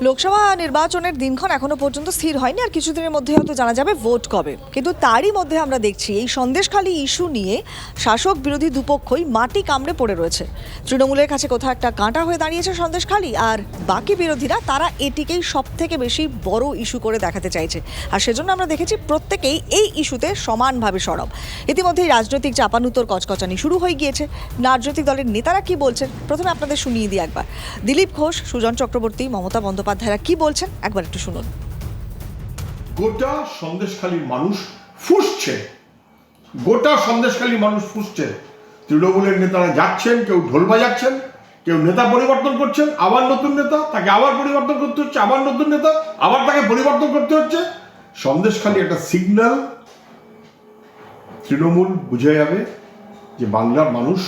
লোকসভা নির্বাচনের দিনক্ষণ এখনো পর্যন্ত স্থির হয়নি, আর কিছুদিনের মধ্যে হয়তো জানা যাবে ভোট কবে। কিন্তু তারই মধ্যে আমরা দেখছি এই সন্দেশখালী ইস্যু নিয়ে শাসক বিরোধী দুপক্ষই মাটি কামড়ে পড়ে রয়েছে। তৃণমূলের কাছে কোথাও একটা কাঁটা হয়ে দাঁড়িয়েছে সন্দেশখালী, আর বাকি বিরোধীরা তারা এটিকেই সব থেকে বেশি বড় ইস্যু করে দেখাতে চাইছে। আর সেজন্য আমরা দেখেছি প্রত্যেকেই এই ইস্যুতে সমানভাবে সরব। ইতিমধ্যেই রাজনৈতিক চাপানুতোর কচকচানি শুরু হয়ে গিয়েছে। রাজনৈতিক দলের নেতারা কি বলছেন প্রথমে আপনাদের শুনিয়ে দিই একবার। দিলীপ ঘোষ, সুজন চক্রবর্তী, মমতা বন্দ্যোপাধ্যায়রা কি বলছেন একবার একটু শুনুন। গোটা সন্দেশখালীর মানুষ ফুঁসছে, গোটা সন্দেশখালীর মানুষ ফুঁসছে। তৃণমূলের নেতারা যাচ্ছেন, কেউ ঢোল বাজাচ্ছেন, কেউ নেতা পরিবর্তন করছেন, আবার নতুন নেতা, তাকে আবার পরিবর্তন করতে হচ্ছে, আবার নতুন নেতা, আবার তাকে পরিবর্তন করতে হচ্ছে। সন্দেশখালী একটা সিগন্যাল, তৃণমূল বুঝে যাবে যে বাংলার মানুষ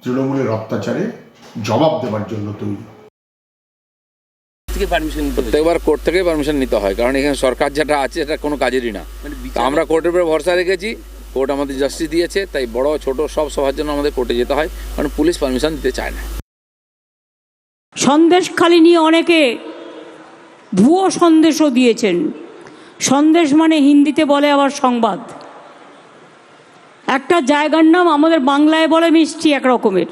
তৃণমূলের অত্যাচারে জবাব দেওয়ার জন্য তৈরি। প্রত্যেকবার কোর্ট থেকে পারমিশন নিতে হয়, কারণ এখানে সরকার যেটা আছে এটা কোনো কাজেরই না। আমরা কোর্টের উপরে ভরসা রেখেছি, কোর্ট আমাদের জাস্টিস দিয়েছে, তাই বড় ছোট সব সবার জন্য আমাদের কোর্টে যেতে হয়, কারণ পুলিশ পারমিশন দিতে চায় না। সন্দেশখালী নিয়ে অনেকে ভুয়ো সন্দেশও দিয়েছেন। সন্দেশ মানে হিন্দিতে বলে আবার সংবাদ। একটা জায়গার নাম আমাদের বাংলায় বলে মিষ্টি এক রকমের,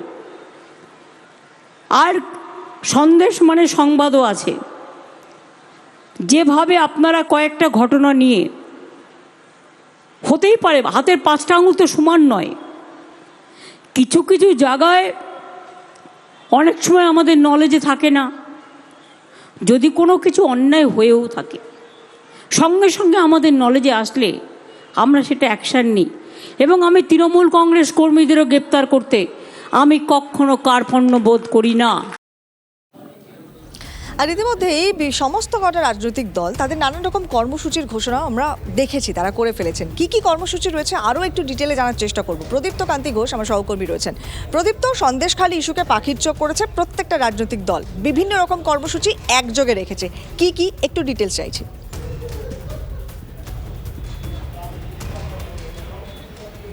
আর সন্দেশ মানে সংবাদও আছে। যেভাবে আপনারা কয়েকটা ঘটনা নিয়ে, হতেই পারে হাতের পাঁচটা আঙুল তো সমান নয়, কিছু কিছু জায়গায় অনেক সময় আমাদের নলেজে থাকে না। যদি কোনো কিছু অন্যায় হয়েও থাকে, সঙ্গে সঙ্গে আমাদের নলেজে আসলে আমরা সেটা অ্যাকশান নিই। এবং আমি তৃণমূল কংগ্রেস কর্মীদেরও গ্রেপ্তার করতে আমি কখনো কার্পণ্য বোধ করি না। আর ইতিমধ্যে এই সমস্ত কটা রাজনৈতিক দল তাদের নানান রকম কর্মসূচির ঘোষণা আমরা দেখেছি, তারা করে ফেলেছেন। কি কি কর্মসূচি রয়েছে আরও একটু ডিটেলে জানার চেষ্টা করব। প্রদীপ্ত কান্তি ঘোষ আমার সহকর্মী রয়েছেন। প্রদীপ্ত, সন্দেশখালী ইস্যুকে পাখির চোখ করেছে প্রত্যেকটা রাজনৈতিক দল, বিভিন্ন রকম কর্মসূচি একযোগে রেখেছে। কি কি একটু ডিটেলস চাইছি।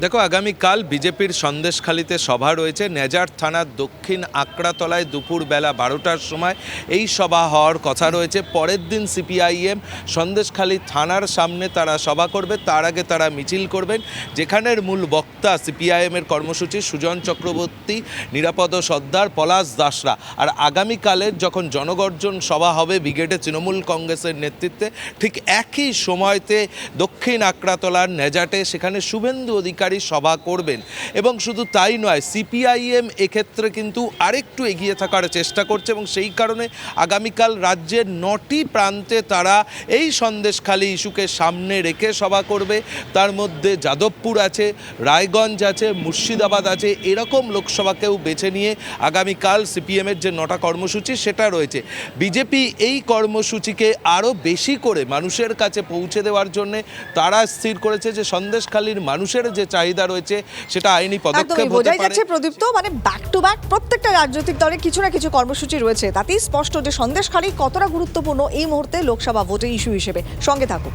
দেখো, আগামীকাল বিজেপির সন্দেশখালীতে সভা রয়েছে। নেজার থানার দক্ষিণ আকড়াতলায় দুপুরবেলা 12টার সময় এই সভা হওয়ার কথা রয়েছে। পরের দিন সিপিআইএম সন্দেশখালী থানার সামনে তারা সভা করবে, তার আগে তারা মিছিল করবেন, যেখানের মূল বক্তা সিপিআইএমের কর্মসূচি সুজন চক্রবর্তী, নিরাপদ সর্দার, পলাশ দাসরা। আর আগামীকালের যখন জনগর্জন সভা হবে ব্রিগেডে তৃণমূল কংগ্রেসের নেতৃত্বে, ঠিক একই সময়তে দক্ষিণ আকড়াতলার নেজাটে সেখানে শুভেন্দু অধিকারী সভা করবেন। এবং শুধু তাই নয়, সিপিআইএম এক্ষেত্রে কিন্তু আরেকটু এগিয়ে থাকার চেষ্টা করছে, এবং সেই কারণে আগামীকাল রাজ্যের 9টি প্রান্তে তারা এই সন্দেশখালী ইস্যুকে সামনে রেখে সভা করবে। তার মধ্যে যাদবপুর আছে, রায়গঞ্জ আছে, মুর্শিদাবাদ আছে, এরকম লোকসভাকেও বেছে নিয়ে আগামীকাল সিপিএমের যে 9টা কর্মসূচি সেটা রয়েছে। বিজেপি এই কর্মসূচিকে আরও বেশি করে মানুষের কাছে পৌঁছে দেওয়ার জন্যে তারা স্থির করেছে যে সন্দেশখালীর মানুষের যে চাহিদা রয়েছে সেটা আইনি পদক্ষেপ হতে পারে। যাচ্ছে প্রদীপ্ত, মানে ব্যাক টু ব্যাক প্রত্যেকটা রাজনৈতিক দলের কিছু না কিছু কর্মসূচি রয়েছে, তাতেই স্পষ্ট যে সন্দেশখালী কতটা গুরুত্বপূর্ণ এই মুহূর্তে লোকসভা ভোটের ইস্যু হিসেবে। সঙ্গে থাকুন।